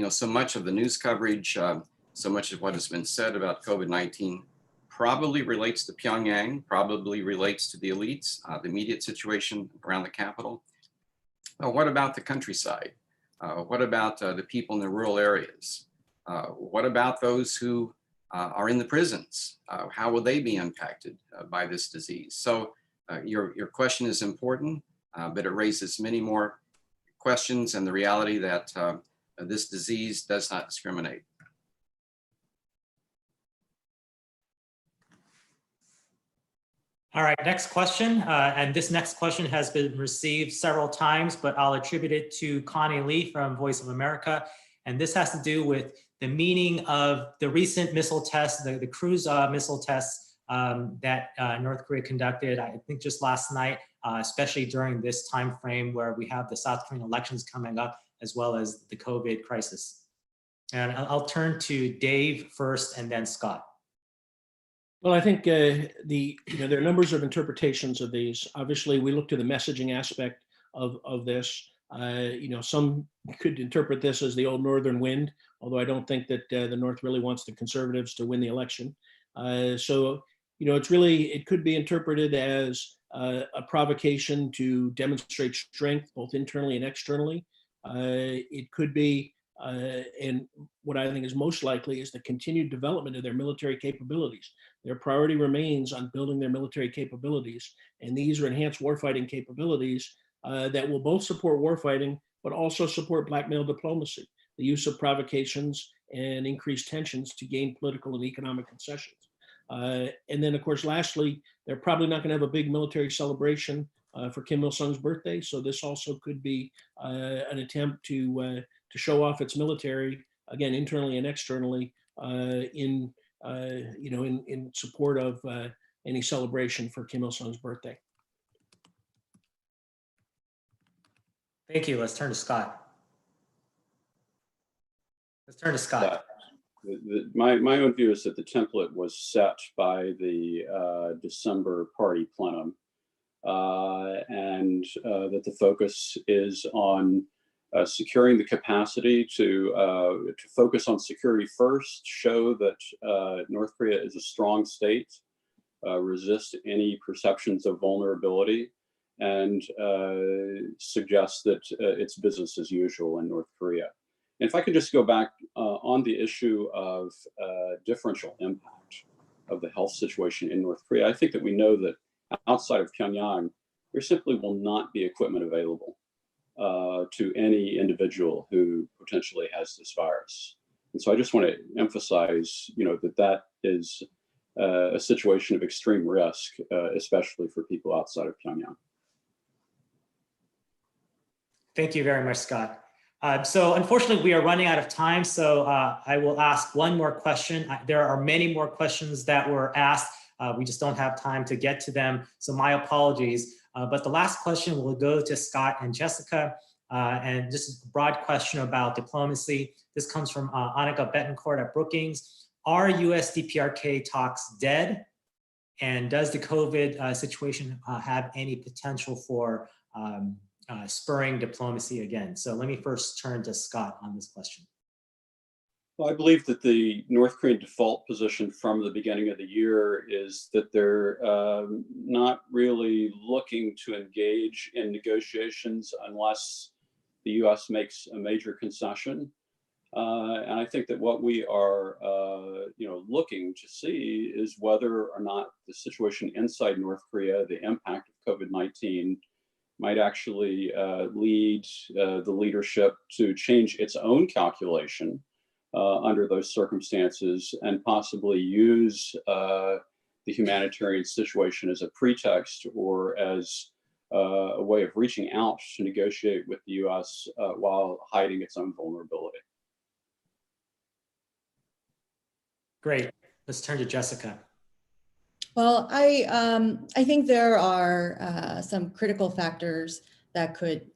So much of the news coverage, so much of what has been said about COVID-19 probably relates to Pyongyang, probably relates to the elites, the immediate situation around the capital. What about the countryside? What about the people in the rural areas? What about those who are in the prisons? How will they be impacted by this disease? So your question is important, but it raises many more questions and the reality that this disease does not discriminate. All right, next question. And this next question has been received several times, but I'll attribute it to Connie Lee from Voice of America. And this has to do with the meaning of the recent missile tests, the cruise missile tests that North Korea conducted, I think just last night, especially during this time frame where we have the South Korean elections coming up, as well as the COVID crisis. And I'll turn to Dave first and then Scott. Well, I think there are numbers of interpretations of these. Obviously, we look to the messaging aspect of this. Some could interpret this as the old northern wind, although I don't think that the North really wants the conservatives to win the election. It could be interpreted as a provocation to demonstrate strength, both internally and externally. It could be And what I think is most likely is the continued development of their military capabilities. Their priority remains on building their military capabilities. And these are enhanced warfighting capabilities that will both support warfighting, but also support blackmail diplomacy, the use of provocations and increased tensions to gain political and economic concessions. And then, of course, lastly, they're probably not going to have a big military celebration for Kim Il-sung's birthday. So this also could be an attempt to show off its military, again, internally and externally, in support of any celebration for Kim Il-sung's birthday. Thank you. Let's turn to Scott. Let's turn to Scott. My own view is that the template was set by the December party plenum, and that the focus is on securing the capacity to focus on security first, show that North Korea is a strong state, resist any perceptions of vulnerability, and suggest that it's business as usual in North Korea. And if I could just go back on the issue of differential impact of the health situation in North Korea, I think that we know that outside of Pyongyang, there simply will not be equipment available to any individual who potentially has this virus. And so I just want to emphasize, that is a situation of extreme risk, especially for people outside of Pyongyang. Thank you very much, Scott. So unfortunately, we are running out of time, so I will ask one more question. There are many more questions that were asked. We just don't have time to get to them, so my apologies. But the last question will go to Scott and Jessica, and just a broad question about diplomacy. This comes from Annika Betancourt at Brookings. Are US DPRK talks dead? And does the COVID situation have any potential for spurring diplomacy again? So let me first turn to Scott on this question. Well, I believe that the North Korean default position from the beginning of the year is that they're not really looking to engage in negotiations unless the US makes a major concession. And I think that what we are looking to see is whether or not the situation inside North Korea, the impact of COVID-19, might actually lead the leadership to change its own calculation under those circumstances, and possibly use the humanitarian situation as a pretext or as a way of reaching out to negotiate with the US while hiding its own vulnerability. Great. Let's turn to Jessica. Well, I think there are some critical factors that could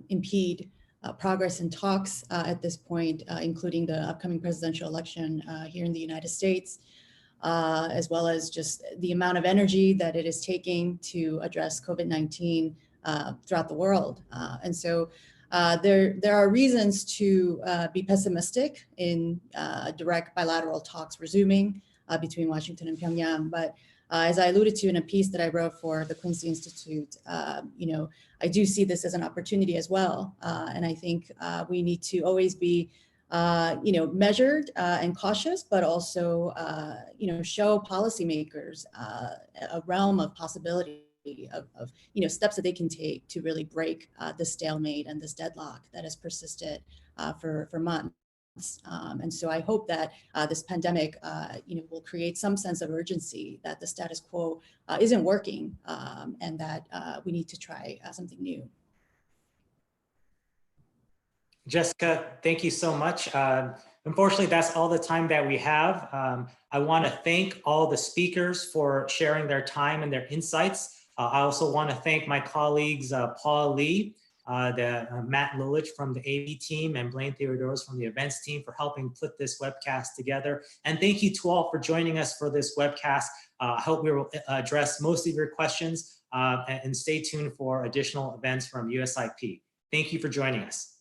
impede progress in talks at this point, including the upcoming presidential election here in the United States, as well as just the amount of energy that it is taking to address COVID-19 throughout the world. And so there are reasons to be pessimistic in direct bilateral talks resuming between Washington and Pyongyang. But as I alluded to in a piece that I wrote for the Quincy Institute, I do see this as an opportunity as well. And I think we need to always be, measured and cautious, but also, show policymakers a realm of possibility of steps that they can take to really break the stalemate and this deadlock that has persisted for months. And so I hope that this pandemic, will create some sense of urgency that the status quo isn't working, and that we need to try something new. Jessica, thank you so much. Unfortunately, that's all the time that we have. I want to thank all the speakers for sharing their time and their insights. I also want to thank my colleagues, Paul Lee, Matt Lulich from the AV team, and Blaine Theodoros from the events team for helping put this webcast together. And thank you to all for joining us for this webcast. I hope we will address most of your questions, and stay tuned for additional events from USIP. Thank you for joining us.